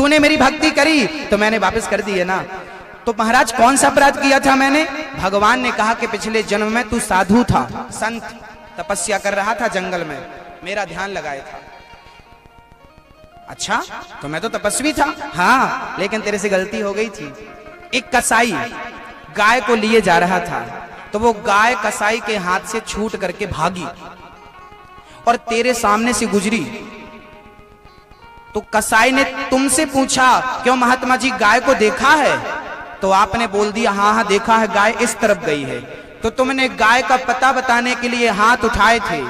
तूने मेरी भक्ति करी तो मैंने वापस कर दी है ना। तो महाराज कौन सा अपराध किया था मैंने? भगवान ने कहा कि पिछले जन्म में तू साधु था, संत, तपस्या कर रहा था जंगल में, मेरा ध्यान लगाए था। अच्छा, तो मैं तो तपस्वी था। हाँ, लेकिन तेरे से गलती हो गई थी। एक कसाई गाय को लिए जा रहा था, तो वो गाय कसाई के हाथ से छूट करके भागी और तेरे सामने से गुजरी। तो कसाई ने तुमसे पूछा, क्यों महात्मा जी गाय को देखा है? तो आपने बोल दिया, हाँ हाँ देखा है, गाय इस तरफ गई है। तो तुमने गाय का पता बताने के लिए हाथ उठाए थे।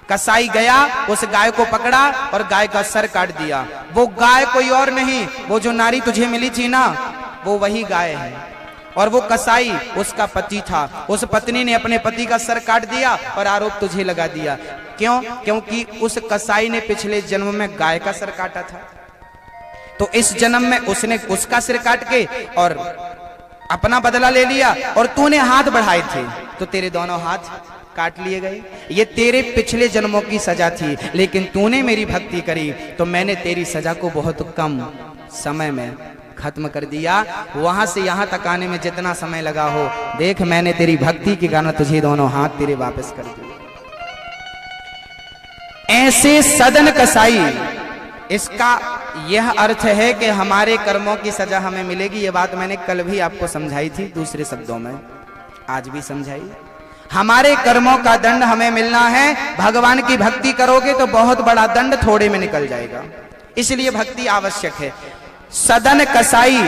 कसाई गया, उस गाय को पकड़ा और गाय का सर काट दिया। वो गाय कोई और नहीं, वो जो नारी तुझे मिली थी ना, वो वही गाय है। और वो कसाई उसका पति था। उस पत्नी ने अपने पति का सर काट दिया और आरोप तुझे लगा दिया। क्यों? क्योंकि उस कसाई ने पिछले जन्म में गाय का सर काटा था, तो इस जन्म में उसने उसका सिर काट के और अपना बदला ले लिया, और तूने हाथ बढ़ाए थे तो तेरे दोनों हाथ काट लिए गए। ये तेरे पिछले जन्मों की सजा थी, लेकिन तूने मेरी भक्ति करी तो मैंने तेरी सजा को बहुत कम समय में खत्म कर दिया। वहां से यहां तक आने में जितना समय लगा हो, देख मैंने तेरी भक्ति के कारण तुझे दोनों हाथ तेरे वापस कर दिए। ऐसे सदन कसाई, इसका यह अर्थ है कि हमारे कर्मों की सजा हमें मिलेगी। यह बात मैंने कल भी आपको समझाई थी दूसरे शब्दों में, आज भी समझाई। हमारे कर्मों का दंड हमें मिलना है। भगवान की भक्ति करोगे तो बहुत बड़ा दंड थोड़े में निकल जाएगा, इसलिए भक्ति आवश्यक है। सदन कसाई,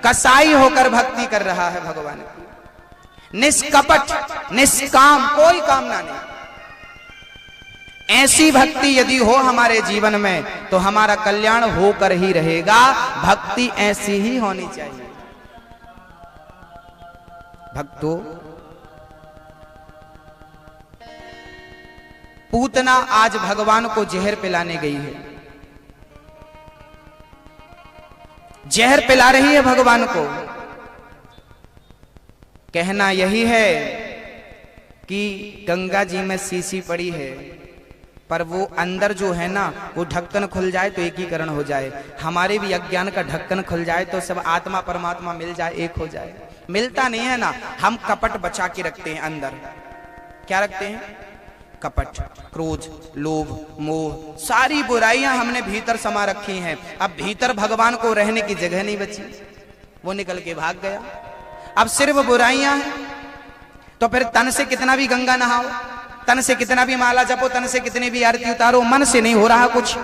कसाई होकर भक्ति कर रहा है भगवान की, निष्कपट, निष्काम, कोई कामना नहीं। ऐसी भक्ति यदि हो हमारे जीवन में तो हमारा कल्याण होकर ही रहेगा। भक्ति ऐसी ही होनी चाहिए। भक्तों, पूतना आज भगवान को जहर पिलाने गई है, जहर पिला रही है भगवान को। कहना यही है कि गंगा जी में शीशी पड़ी है, पर वो अंदर जो है ना, वो ढक्कन खुल जाए तो एकीकरण हो जाए। हमारे भी अज्ञान का ढक्कन खुल जाए तो सब आत्मा परमात्मा मिल जाए, एक हो जाए। मिलता नहीं है ना, हम कपट बचा के रखते हैं अंदर। क्या रखते हैं? कपट, क्रोध, लोभ, मोह, सारी बुराइयां हमने भीतर समा रखी हैं। अब भीतर भगवान को रहने की जगह नहीं बची, वो निकल के भाग गया। अब सिर्फ बुराइयां हैं, तो फिर तन से कितना भी गंगा नहाओ, तन से कितना भी माला जपो, तन से कितनी भी आरती उतारो, मन से नहीं हो रहा कुछ।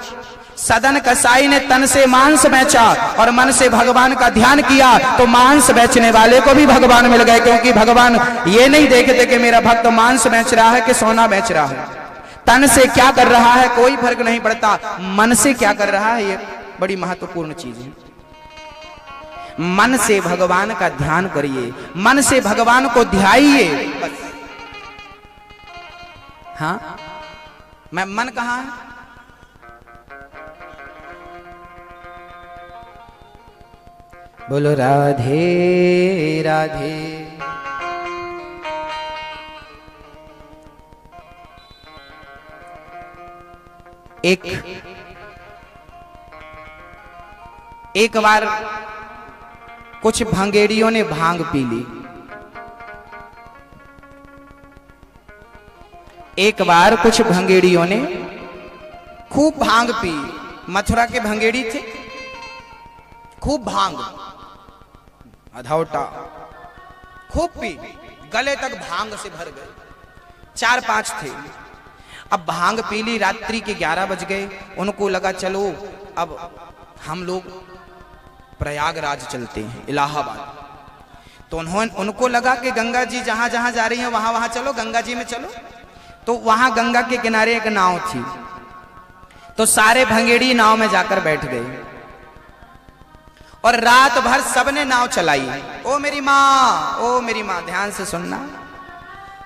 सदन कसाई ने तन से मांस बेचा और मन से भगवान का ध्यान किया, तो मांस बेचने वाले को भी भगवान मिल गए। क्योंकि भगवान ये नहीं देखते कि मेरा भक्त मांस बेच रहा है कि सोना बेच रहा है। तन से क्या कर रहा है कोई फर्क नहीं पड़ता, मन से क्या कर रहा है ये बड़ी महत्वपूर्ण चीज है। मन से भगवान का ध्यान करिए, मन से भगवान को ध्याइए बस। हाँ, मैं मन कहाँ है? बोलो राधे राधे। एक बार कुछ भंगेड़ियों ने भांग पी ली। एक बार कुछ भंगेड़ियों ने खूब भांग पी। मथुरा के भंगेड़ी थे, खूब भांग, अधौटा खूब पी, गले तक भांग से भर गए। 4-5 थे। अब भांग पी ली, रात्रि के 11 बज गए। उनको लगा चलो अब हम लोग प्रयागराज चलते हैं, इलाहाबाद। तो उनको लगा कि गंगा जी जहां जहां जा रही हैं वहां वहां चलो, गंगा जी में चलो। तो वहां गंगा के किनारे एक नाव थी, तो सारे भंगेड़ी नाव में जाकर बैठ गए और रात भर सबने नाव चलाई। ओ मेरी माँ, ओ मेरी माँ, ध्यान से सुनना।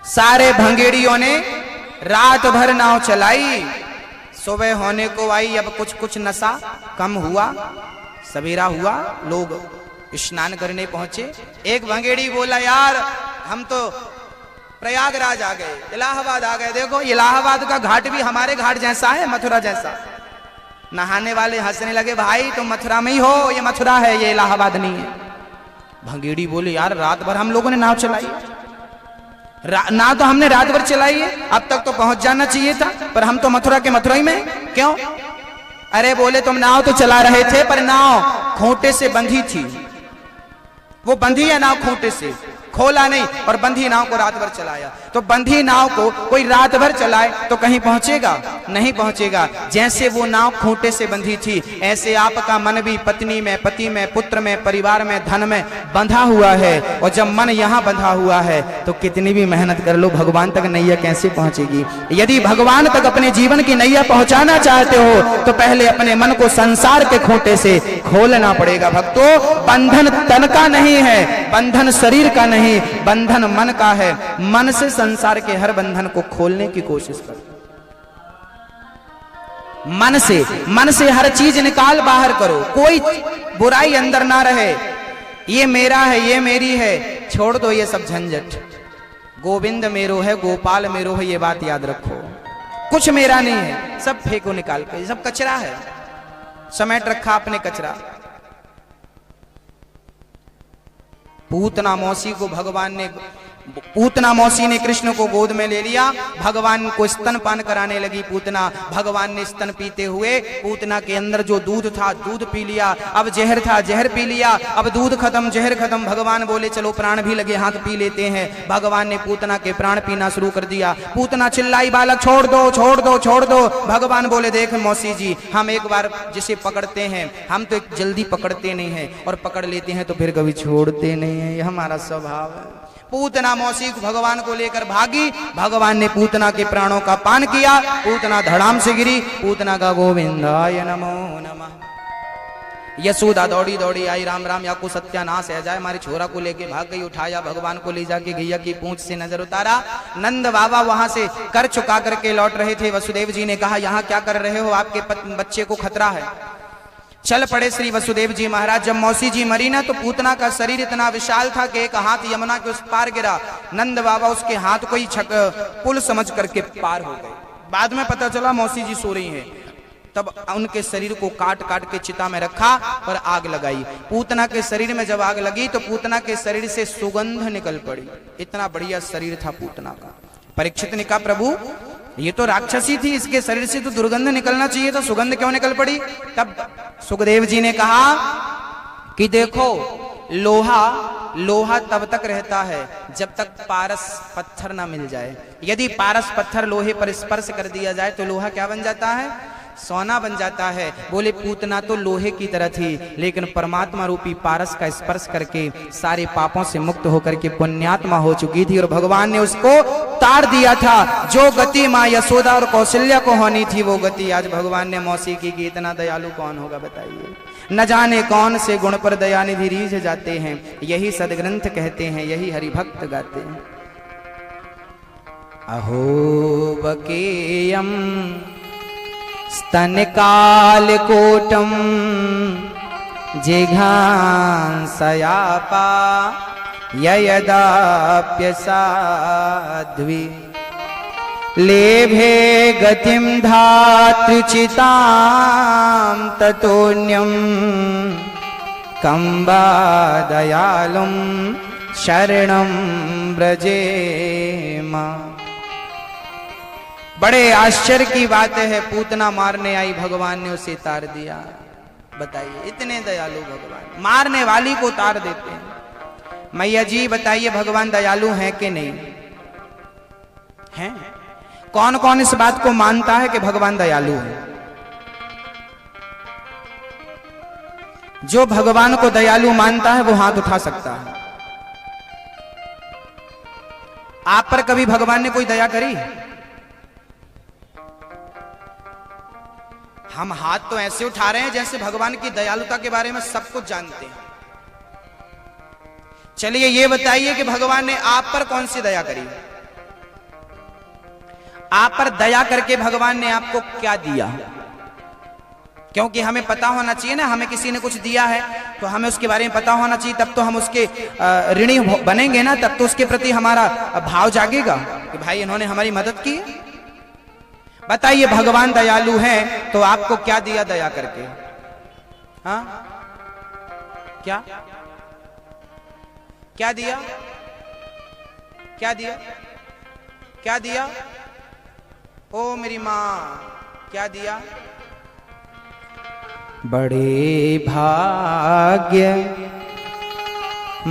सारे भंगेड़ियों ने रात भर नाव चलाई। सुबह होने को आई, अब कुछ कुछ नशा कम हुआ, सवेरा हुआ, लोग स्नान करने पहुंचे। एक भंगेड़ी बोला, यार हम तो प्रयागराज आ गए, इलाहाबाद आ गए। देखो इलाहाबाद का घाट भी हमारे घाट जैसा है, मथुरा जैसा। नहाने वाले हंसने लगे, भाई तुम मथुरा में ही हो, ये मथुरा है, ये इलाहाबाद नहीं है। भंगेड़ी बोले, यार रात भर हम लोगों ने नाव चलाई, नाव तो हमने रात भर चलाई है, अब तक तो पहुंच जाना चाहिए था, पर हम तो मथुरा के मथुरा ही में। क्यों? अरे बोले तुम नाव तो चला रहे थे पर नाव खूंटे से बंधी थी, वो बंधी है नाव खूंटे से, खोला नहीं, और बंधी नाव को रात भर चलाया। तो बंधी नाव को कोई रात भर चलाए तो कहीं पहुंचेगा? नहीं पहुंचेगा। जैसे वो नाव खूंटे से बंधी थी, ऐसे आपका मन भी पत्नी में, पति में, पुत्र में, परिवार में, धन में बंधा हुआ है। और जब मन यहाँ बंधा हुआ है तो कितनी भी मेहनत कर लो, भगवान तक नैया कैसे पहुंचेगी? यदि भगवान तक अपने जीवन की नैया पहुंचाना चाहते हो तो पहले अपने मन को संसार के खूंटे से खोलना पड़ेगा। भक्तों, बंधन तन का नहीं है, बंधन शरीर का नहीं, बंधन मन का है। मन से संसार के हर बंधन को खोलने की कोशिश कर, मन से हर चीज निकाल बाहर करो, कोई बुराई अंदर ना रहे। ये मेरा है, ये मेरी है, छोड़ दो ये सब झंझट। गोविंद मेरो है, गोपाल मेरो है, ये बात याद रखो। कुछ मेरा नहीं है, सब फेंको निकाल के, ये सब कचरा है, समेट रखा आपने कचरा। पूतना मौसी ने कृष्ण को गोद में ले लिया, भगवान को स्तनपान कराने लगी पूतना। भगवान ने स्तन पीते हुए पूतना के अंदर जो दूध था दूध पी लिया, अब जहर था जहर पी लिया, अब दूध खत्म जहर खत्म। भगवान बोले चलो प्राण भी लगे हाथ पी लेते हैं। भगवान ने पूतना के प्राण पीना शुरू कर दिया। पूतना चिल्लाई, बालक छोड़ दो छोड़ दो छोड़ दो। भगवान बोले देख मौसी जी, हम एक बार जिसे पकड़ते हैं हम तो जल्दी पकड़ते नहीं है, और पकड़ लेते हैं तो फिर कभी छोड़ते नहीं है, ये हमारा स्वभाव है। पूतना मौसी भगवान को लेकर भागी, भगवान ने पूतना के प्राणों का पान किया, पूतना धड़ाम से गिरी। पूतना का गोविंदाय नमो नमः। यशोदा दौड़ी दौड़ी आई, राम राम या को सत्यानाश है जाए, हमारे छोरा को लेके भाग गई। उठाया भगवान को ले जाके गैया की पूंछ से नजर उतारा। नंद बाबा वहां से कर चुका करके लौट रहे थे। वसुदेव जी ने कहा यहाँ क्या कर रहे हो, आपके बच्चे को खतरा है। चल पड़े श्री वसुदेव जी महाराज। जब मौसी जी मरी ना तो पूतना का शरीर इतना विशाल था कि एक हाथ यमुना के उस पार गिरा। नंद बाबा उसके हाथ को ही पुल समझ करके पार हो गए। बाद में पता चला मौसी जी सो रही हैं, तब उनके शरीर को काट काट के चिता में रखा और आग लगाई। पूतना के शरीर में जब आग लगी तो पूतना के शरीर से सुगंध निकल पड़ी। इतना बढ़िया शरीर था पूतना का। परीक्षित ने कहा प्रभु ये तो राक्षसी थी, इसके शरीर से तो दुर्गंध निकलना चाहिए था, सुगंध क्यों निकल पड़ी? तब सुखदेव जी ने कहा कि देखो लोहा तब तक रहता है जब तक पारस पत्थर ना मिल जाए। यदि पारस पत्थर लोहे पर स्पर्श कर दिया जाए तो लोहा क्या बन जाता है? सोना बन जाता है। बोले पूतना तो लोहे की तरह थी, लेकिन परमात्मा रूपी पारस का स्पर्श करके सारे पापों से मुक्त होकर के पुण्यात्मा हो चुकी थी, और भगवान ने उसको तार दिया था। जो गति माँ यशोदा और कौशल्या को होनी थी वो गति आज भगवान ने मौसी की। इतना दयालु कौन होगा बताइए? न जाने कौन से गुण पर दयानिधि रीझ जाते हैं, यही सदग्रंथ कहते हैं, यही हरिभक्त गाते हैं। अहो बकेयम स्तनकालकोटम जिघांसयापा ययदाप्यसाध्वी लेभे गतिम धातृचितां ततोऽन्यं कंबा दयालुं शरणं व्रजेमा। बड़े आश्चर्य की बात है, पूतना मारने आई, भगवान ने उसे तार दिया। बताइए, इतने दयालु भगवान मारने वाली को तार देते हैं। मैया जी बताइए भगवान दयालु हैं कि नहीं हैं? कौन कौन इस बात को मानता है कि भगवान दयालु है? जो भगवान को दयालु मानता है वो हाथ उठा सकता है। आप पर कभी भगवान ने कोई दया करी? हम हाथ तो ऐसे उठा रहे हैं जैसे भगवान की दयालुता के बारे में सब कुछ जानते हैं। चलिए ये बताइए कि भगवान ने आप पर कौन सी दया करी? आप पर दया करके भगवान ने आपको क्या दिया? क्योंकि हमें पता होना चाहिए ना, हमें किसी ने कुछ दिया है तो हमें उसके बारे में पता होना चाहिए, तब तो हम उसके ऋणी बनेंगे ना, तब तो उसके प्रति हमारा भाव जागेगा कि भाई इन्होंने हमारी मदद की। बताइए भगवान दयालु हैं तो आपको क्या दिया दया करके? हाँ, क्या क्या दिया? क्या दिया? क्या दिया? ओ मेरी मां, क्या दिया? बड़े भाग्य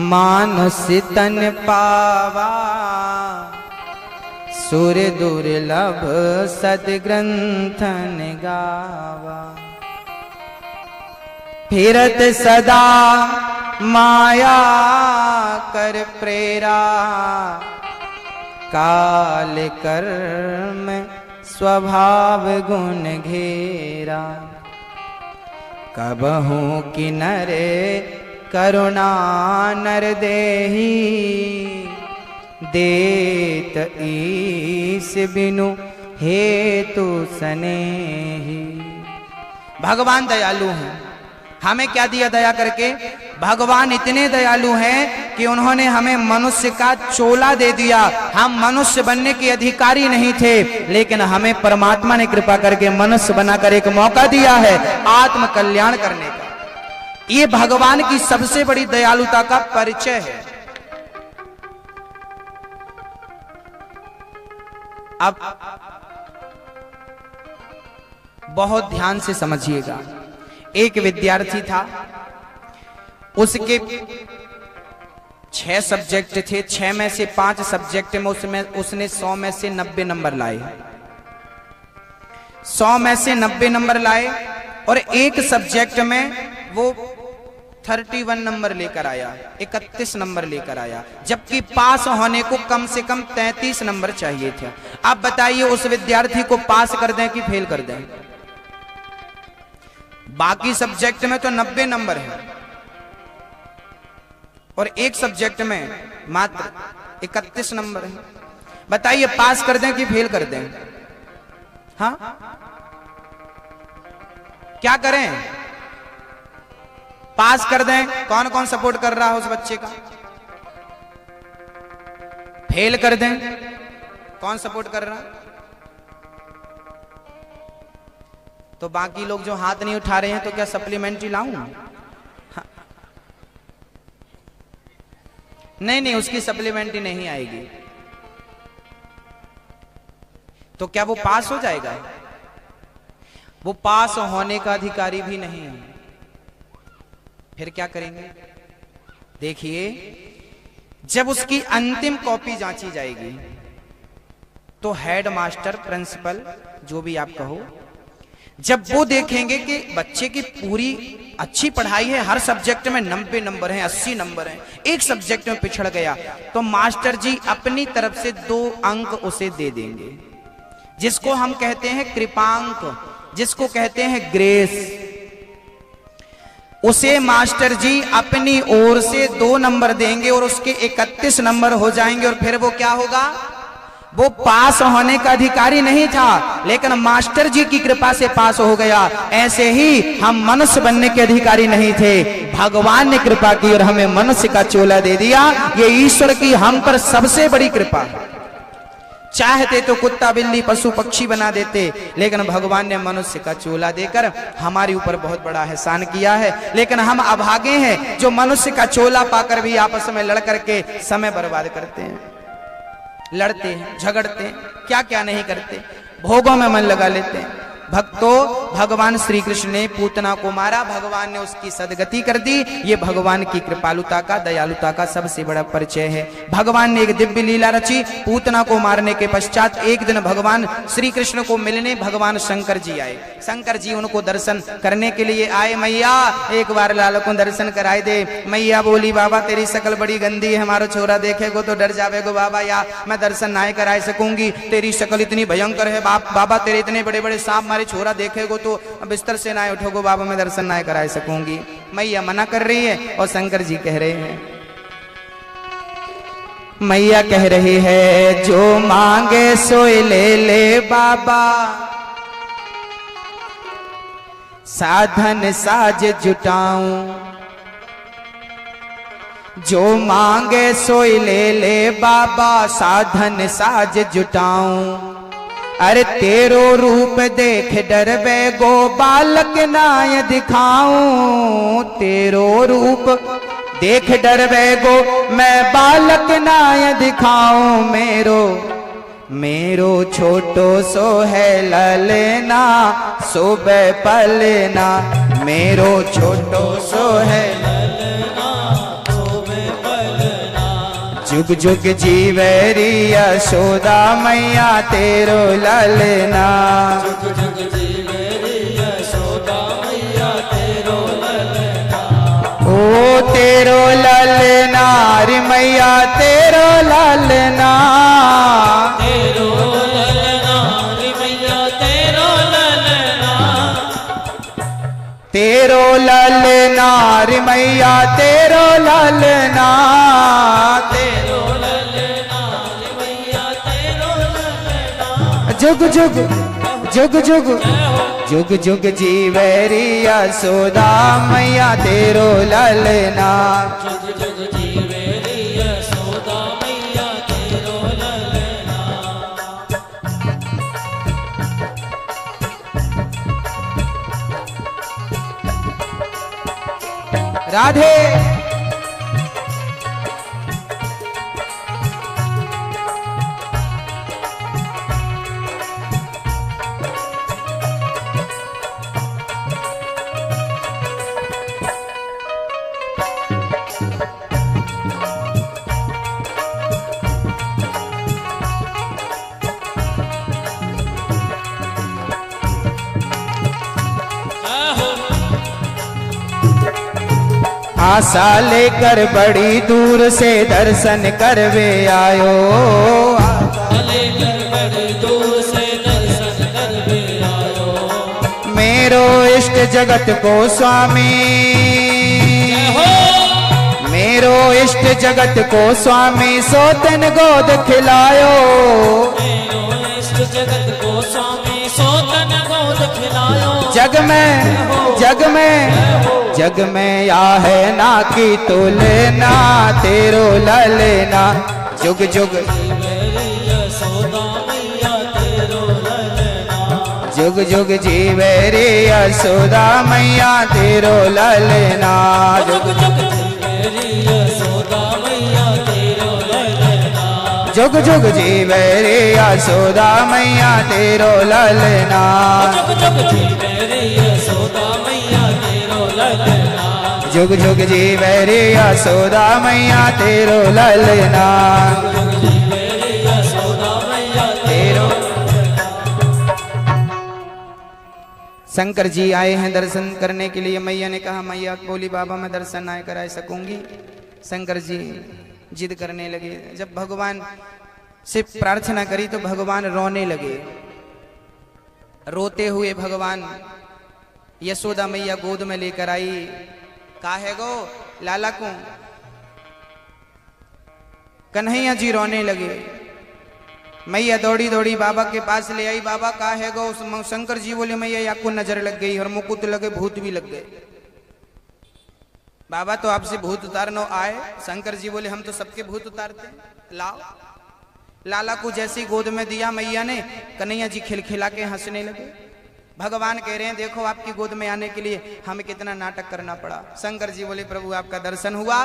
मानुष तन पावा, सुर दुर्लभ सद्ग्रंथन गावा। फिरत सदा माया कर प्रेरा, काल कर्म स्वभाव गुण घेरा। कबहू किनरे करुणा नर देही, देत ईस बिनु हेतु सनेही। भगवान दयालु हैं। हमें क्या दिया दया करके? भगवान इतने दयालु हैं कि उन्होंने हमें मनुष्य का चोला दे दिया। हम मनुष्य बनने के अधिकारी नहीं थे, लेकिन हमें परमात्मा ने कृपा करके मनुष्य बनाकर एक मौका दिया है आत्म कल्याण करने का। ये भगवान की सबसे बड़ी दयालुता का परिचय है। अब बहुत ध्यान से समझिएगा। एक विद्यार्थी था, उसके 6 सब्जेक्ट थे, 6 में से 5 सब्जेक्ट में उसने 100 में से 90 नंबर लाए। 100 में से 90 नंबर लाए और एक सब्जेक्ट में वो 31 नंबर लेकर आया, 31 नंबर लेकर आया, जबकि पास होने को कम से कम 33 नंबर चाहिए थे। आप बताइए उस विद्यार्थी को पास कर दें कि फेल कर दें? बाकी सब्जेक्ट में तो 90 नंबर है और एक सब्जेक्ट में मात्र 31 नंबर है। बताइए पास कर दें कि फेल कर दें? हाँ, क्या करें? पास कर दें? कौन कौन सपोर्ट कर रहा है उस बच्चे का? फेल कर दें? कौन सपोर्ट कर रहा है? तो बाकी लोग जो हाथ नहीं उठा रहे हैं, तो क्या सप्लीमेंट्री लाऊं? हाँ। नहीं नहीं, उसकी सप्लीमेंट्री नहीं आएगी। तो क्या वो पास हो जाएगा? वो पास होने का अधिकारी भी नहीं है। फिर क्या करेंगे? देखिए, जब उसकी अंतिम कॉपी जांची जाएगी तो हेड मास्टर, प्रिंसिपल, जो भी आप कहो, जब वो देखेंगे कि बच्चे की पूरी अच्छी पढ़ाई है, हर सब्जेक्ट में 90 नंबर हैं, 80 नंबर हैं, एक सब्जेक्ट में पिछड़ गया, तो मास्टर जी अपनी तरफ से 2 अंक उसे दे देंगे, जिसको हम कहते हैं कृपांक, जिसको कहते हैं ग्रेस। उसे मास्टर जी अपनी ओर से 2 नंबर देंगे और उसके 31 नंबर हो जाएंगे। और फिर वो क्या होगा? वो पास होने का अधिकारी नहीं था, लेकिन मास्टर जी की कृपा से पास हो गया। ऐसे ही हम मनुष्य बनने के अधिकारी नहीं थे, भगवान ने कृपा की और हमें मनुष्य का चोला दे दिया। ये ईश्वर की हम पर सबसे बड़ी कृपा। चाहते तो कुत्ता बिल्ली पशु पक्षी बना देते, लेकिन भगवान ने मनुष्य का चोला देकर हमारे ऊपर बहुत बड़ा एहसान किया है। लेकिन हम अभागे हैं जो मनुष्य का चोला पाकर भी आपस में लड़ करके समय बर्बाद करते हैं, लड़ते हैं, झगड़ते हैं, क्या क्या नहीं करते, भोगों में मन लगा लेते हैं। भक्तों, भगवान श्री कृष्ण ने पूतना को मारा, भगवान ने उसकी सदगति कर दी। ये भगवान की कृपालुता का, दयालुता का सबसे बड़ा परिचय है। भगवान ने एक दिव्य लीला रची। पूतना को मारने के पश्चात एक दिन भगवान श्री कृष्ण को मिलने भगवान शंकर जी आए। शंकर जी उनको दर्शन करने के लिए आए। मैया एक बार लाल को दर्शन कराए दे। मैया बोली, बाबा तेरी शकल बड़ी गंदी है, हमारा छोरा देखेगो तो डर जावेगो बाबा, या मैं दर्शन ना कराए सकूंगी, तेरी शकल इतनी भयंकर है बाबा, तेरे इतने बड़े बड़े सांप हमारे छोरा देखेगो तो बिस्तर से ना उठोगो बाबा, मैं दर्शन ना कराए सकूंगी। मैया मना कर रही है और शंकर जी कह रहे हैं, मैया कह रही है जो मांगे सोए ले ले बाबा, साधन साज जुटाऊं, जो मांगे सोए ले ले बाबा, साधन साज जुटाऊं, अरे तेरो रूप देख डरबे गो बालक नाय दिखाऊं, तेरो रूप देख डरबे गो मैं बालक नाय दिखाऊं, मेरो छोटो सो है ललना सुबह पलना, मेरो छोटो सो है ललना सुबह पलना, जुग जुग जीवेरी यशोदा मैया तेरो ललना, जुग जुग जीवेरी यशोदा मैया तेरो ललना, ओ तेरो ललना रे मैया तेरो ललना, तेरो ललना रे मैया तेरो ललना, तेरो ललना रे मैया तेरो ललना, तेरो ललना रे मैया तेरो ललना, जुग जुग जुग जुग जुग जुग जीवेरी यशोदा मैया तेरो ललना, जुग जुग जीवेरी यशोदा मैया तेरो ललना। राधे आशा लेकर बड़ी दूर से दर्शन करवे आयो, आशा लेकर बड़ी दूर से दर्शन करवे आयो, मेरो इष्ट जगत को स्वामी, मेरो इष्ट जगत को स्वामी सोतन गोद खिलायो, मेरो इष्ट जगत को स्वामी सोतन गोद खिलायो, जग में या है ना की तुलना तेरो ललना, जुग जुग जुग जुग जीवेरी यशोदा मैया तेरो ललना, जुग जुग जीवेरी यशोदा मैया तेरो ललना, जुग जुग जीवेरी यशोदा मैया तेरो ललना, जुग जुग जीवेरी यशोदा मैया तेरो ललना, जुग जुग जीवेरी यशोदा मैया तेरो ललना, जुग जुग जीवेरी यशोदा मैया तेरो। शंकर जी आए हैं दर्शन करने के लिए। मैया ने कहा, मैया बोली बाबा मैं दर्शन ना करा सकूंगी। शंकर जी जिद करने लगे। जब भगवान से प्रार्थना करी तो भगवान रोने लगे। रोते हुए भगवान यशोदा मैया गोद में लेकर आई। काहे गो लाला को? कन्हैया जी रोने लगे। मैया दौड़ी दौड़ी बाबा के पास ले आई। बाबा काहे गो? शंकर जी बोले मैया आपको नजर लग गई और मुकुट लगे, भूत भी लग गए। बाबा तो आपसे भूत उतारनो आए। शंकर जी बोले हम तो सबके भूत उतारते, लाओ। लाला को जैसी गोद में दिया मैया ने, कन्हैया जी खिलखिला के हंसने लगे। भगवान कह रहे हैं देखो आपकी गोद में आने के लिए हमें कितना नाटक करना पड़ा। शंकर जी बोले प्रभु आपका दर्शन हुआ।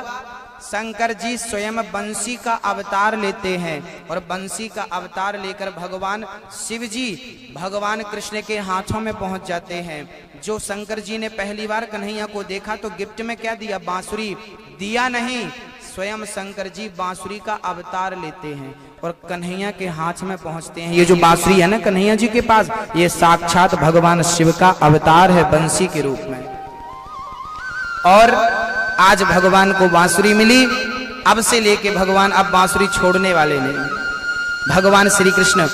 शंकर जी स्वयं बंसी का अवतार लेते हैं और बंसी का अवतार लेकर भगवान शिव जी भगवान कृष्ण के हाथों में पहुंच जाते हैं। जो शंकर जी ने पहली बार कन्हैया को देखा तो गिफ्ट में क्या दिया? बांसुरी दिया नहीं, स्वयं शंकर जी बांसुरी का अवतार लेते हैं और कन्हैया के हाथ में पहुंचते हैं। ये जो बांसुरी है ना कन्हैया जी के पास, ये साक्षात भगवान शिव का अवतार है बंसी के रूप में। और आज भगवान को बांसुरी मिली। अब से लेके भगवान अब बांसुरी छोड़ने वाले नहीं। भगवान श्री कृष्ण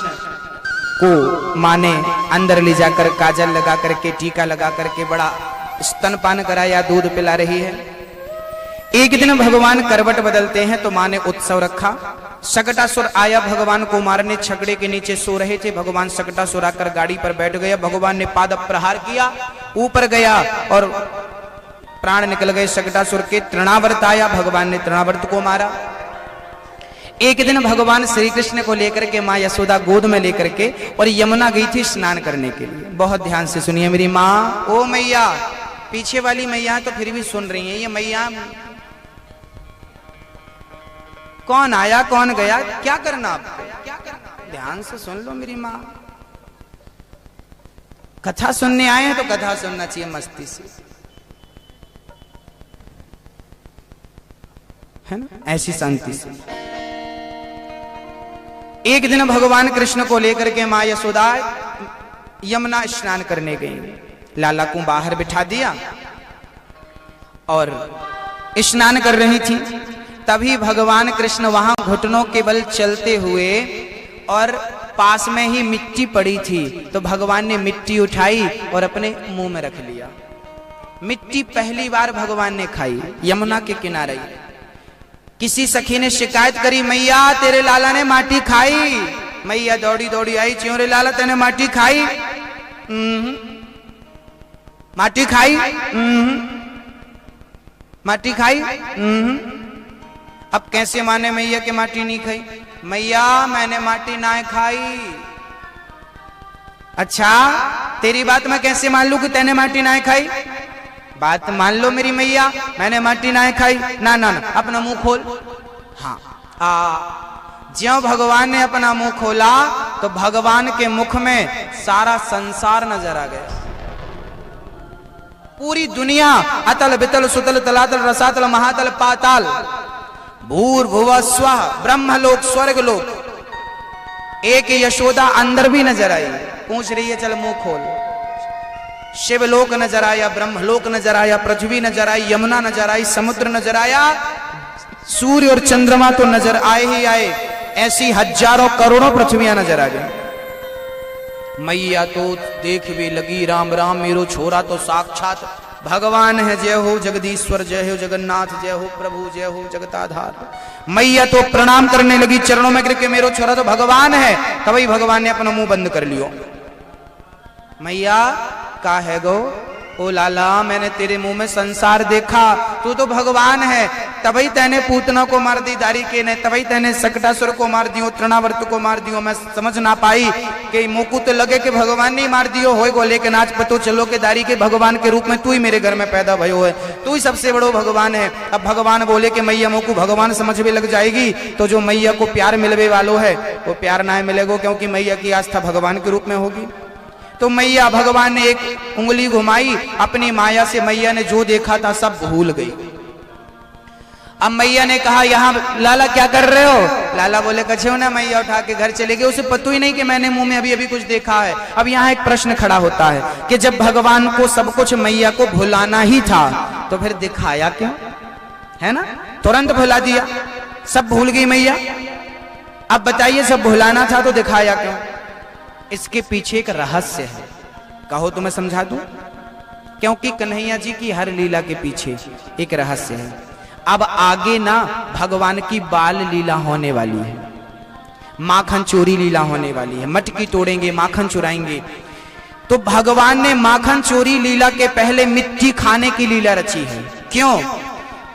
को माँ ने अंदर ले जाकर काजल लगा करके, टीका लगा करके बड़ा स्तनपान कराया, दूध पिला रही है। एक दिन भगवान करवट बदलते हैं तो माँ ने उत्सव रखा। शकटासुर आया भगवान को मारने, छकड़े के नीचे सो रहे थे। भगवान शकटासुर आकर गाड़ी पर बैठ गया। भगवान ने पाद प्रहार किया, ऊपर गया और प्राण निकल गए शकटासुर के। तृणावर्त आया, भगवान ने तृणावर्त को मारा। एक दिन भगवान श्री कृष्ण को लेकर के माँ यशोदा गोद में लेकर के और यमुना गई थी स्नान करने के लिए। बहुत ध्यान से सुनिए मेरी माँ। ओ मैया, पीछे वाली मैया तो फिर भी सुन रही हैं, ये मैया कौन आया कौन गया, क्या करना आपको, क्या करना, ध्यान से सुन लो मेरी माँ। कथा सुनने आए हैं तो कथा सुनना चाहिए मस्ती से, है ना, ऐसी शांति से। एक दिन भगवान कृष्ण को लेकर के मां यशोदा यमुना स्नान करने गई। लाला को बाहर बिठा दिया और स्नान कर रही थी। तभी भगवान कृष्ण वहां घुटनों के बल चलते हुए और पास में ही मिट्टी पड़ी थी, तो भगवान ने मिट्टी उठाई और अपने मुंह में रख लिया। मिट्टी पहली बार भगवान ने खाई यमुना के किनारे। किसी सखी ने शिकायत करी, मैया तेरे लाला ने माटी खाई। मैया दौड़ी दौड़ी आई, क्यों रे लाला तेने माटी खाई? माटी खाई? माटी खाई? अब कैसे माने मैया के माटी नहीं खाई? मैया मैंने माटी ना खाई। अच्छा तेरी बात मैं कैसे मान लूं कि तैने माटी ना खाई? बात मान लो मेरी मैया, मैंने माटी ना खाई। ना ना ना, अपना मुंह खोल। हाँ, ज्यों भगवान ने अपना मुंह खोला तो भगवान के मुख में सारा संसार नजर आ गया। पूरी दुनिया, अतल बितल सुतल तलातल रसातल महातल पाताल, भूर्भुवः स्वः, ब्रह्मलोक स्वर्गलोक। एक यशोदा अंदर भी नजर आई, पूछ रही है चल मुंह खोल। शिवलोक नजर आया, ब्रह्मलोक नजर आया, पृथ्वी नजर आई, यमुना नजर आई, समुद्र नजर आया, सूर्य और चंद्रमा तो नजर आए ही आए, ऐसी हजारों करोड़ों पृथ्वियां नजर आ गई। मैया तो देख भी लगी, राम राम मेरो छोरा तो साक्षात भगवान है। जय हो जगदीश्वर, जय हो जगन्नाथ, जय हो प्रभु, जय हो जगताधार। मैया तो प्रणाम करने लगी चरणों में गिर के, मेरो छोरा तो भगवान है। तभी भगवान ने अपना मुंह बंद कर लियो। मैया का है गो? ओ लाला मैंने तेरे मुंह में संसार देखा, तू तो भगवान है। तभी तेने पूतना को मार दी दारी के ने, तभी तेने सकटासुर को मार दियो, तृणावर्त को मार दियो। मैं समझ ना पाई कि मोकू तो लगे कि भगवान नहीं मार दियो होएगो, लेकिन आज पतो चलो के दारी के भगवान के रूप में तू ही मेरे घर में पैदा भयो है, तू ही सबसे बड़ो भगवान है। अब भगवान बोले कि मैया मोकू भगवान समझ में लग जाएगी, तो जो मैया को प्यार मिलवे वालों है वो प्यार ना मिलेगो, क्योंकि मैया की आस्था भगवान के रूप में होगी। तो मैया, भगवान ने एक उंगली घुमाई अपनी माया से, मैया ने जो देखा था सब भूल गई। अब मैया ने कहा, यहाँ लाला क्या कर रहे हो? लाला बोले कछे ना, मैया उठा के घर चले गए। उसे पता ही नहीं कि मैंने मुंह में अभी अभी कुछ देखा है। अब यहाँ एक प्रश्न खड़ा होता है कि जब भगवान को सब कुछ मैया को भुलाना ही था तो फिर दिखाया क्यों? है ना, तुरंत भुला दिया, सब भूल गई मैया। अब बताइए, सब भुलाना था तो दिखाया क्यों? इसके पीछे एक रहस्य है, कहो तो मैं समझा दूं। क्योंकि कन्हैया जी की हर लीला के पीछे एक रहस्य है। अब आगे ना भगवान की बाल लीला होने वाली है, माखन चोरी लीला होने वाली है। मटकी तोड़ेंगे, माखन चुराएंगे। तो भगवान ने माखन चोरी लीला के पहले मिट्टी खाने की लीला रची है। क्यों?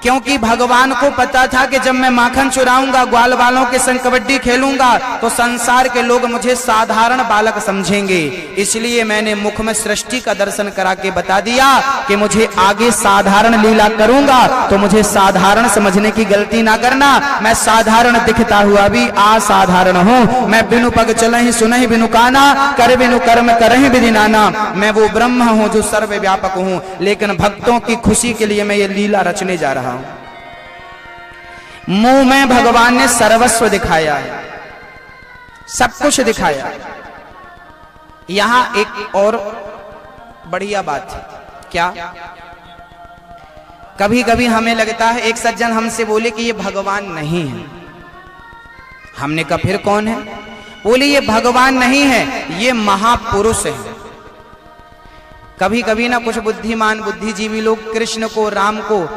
क्योंकि भगवान को पता था कि जब मैं माखन चुराऊंगा, ग्वाल वालों के संग कबड्डी खेलूंगा, तो संसार के लोग मुझे साधारण बालक समझेंगे। इसलिए मैंने मुख में सृष्टि का दर्शन करा के बता दिया कि मुझे आगे साधारण लीला करूंगा तो मुझे साधारण समझने की गलती ना करना। मैं साधारण दिखता हुआ भी असाधारण हूँ। मैं बिनु पग चलहि सुनहि बिनु काना, कर बिनु कर्म करहि विधि नाना। मैं वो ब्रह्म हूँ जो सर्वव्यापक हूँ, लेकिन भक्तों की खुशी के लिए मैं ये लीला रचने जा रहा हूं। मुंह में भगवान ने सर्वस्व दिखाया है, सब कुछ दिखाया। यहां एक और बढ़िया बात है, क्या? कभी कभी हमें लगता है, एक सज्जन हमसे बोले कि ये भगवान नहीं है। हमने कहा फिर कौन है? बोले ये भगवान नहीं है, ये महापुरुष है। कभी कभी ना कुछ बुद्धिमान बुद्धिजीवी लोग कृष्ण को, राम को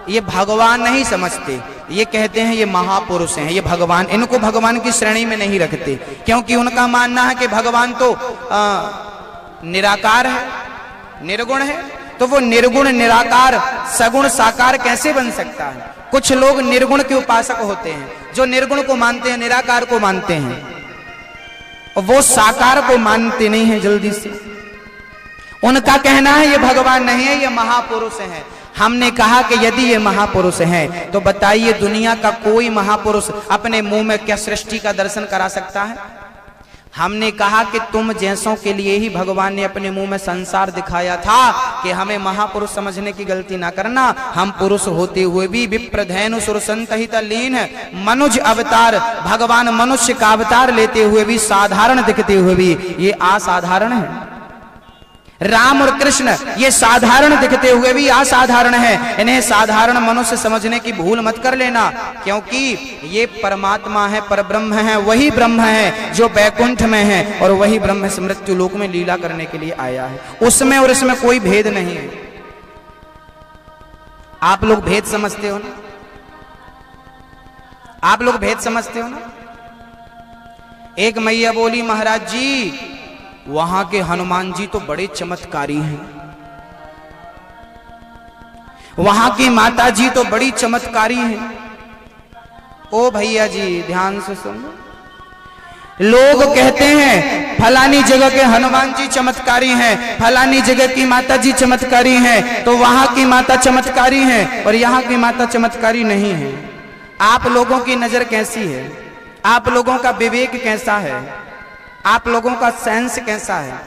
ये भगवान नहीं समझते, ये कहते हैं ये महापुरुष हैं, ये भगवान, इनको भगवान की श्रेणी में नहीं रखते, क्योंकि उनका मानना है कि भगवान तो निराकार है, निर्गुण है, तो वो निर्गुण निराकार सगुण साकार कैसे बन सकता है? कुछ लोग निर्गुण के उपासक होते हैं, जो निर्गुण को मानते हैं, निराकार को मानते हैं, और वो साकार को मानते नहीं है जल्दी से। उनका कहना है ये भगवान नहीं है, ये महापुरुष है। हमने कहा कि यदि ये महापुरुष हैं तो बताइए दुनिया का कोई महापुरुष अपने मुंह में क्या सृष्टि का दर्शन करा सकता है? हमने कहा कि तुम जैसों के लिए ही भगवान ने अपने मुंह में संसार दिखाया था कि हमें महापुरुष समझने की गलती ना करना। हम पुरुष होते हुए भी विप्रधेनु सुरसंतहित लीन है, मनुज अवतार, भगवान मनुष्य का अवतार लेते हुए भी, साधारण दिखते हुए भी ये असाधारण है। राम और कृष्ण ये साधारण दिखते हुए भी असाधारण है। इन्हें साधारण मनुष्य समझने की भूल मत कर लेना, क्योंकि ये परमात्मा है, परब्रह्म है, वही ब्रह्म है जो बैकुंठ में है, और वही ब्रह्म से मृत्यु लोक में लीला करने के लिए आया है। उसमें और इसमें कोई भेद नहीं है। आप लोग भेद समझते हो ना? आप लोग भेद समझते हो ना? एक मैया बोली, महाराज जी वहां के हनुमान जी तो बड़े चमत्कारी हैं, वहां की माता जी तो बड़ी चमत्कारी हैं। ओ भैया जी ध्यान से सुनो, लोग कहते हैं फलानी जगह के हनुमान जी चमत्कारी हैं, फलानी जगह की माता जी चमत्कारी हैं, तो वहां की माता चमत्कारी हैं और यहां की माता चमत्कारी नहीं है। आप लोगों की नजर कैसी है? आप लोगों का विवेक कैसा है? आप लोगों का सेंस कैसा है?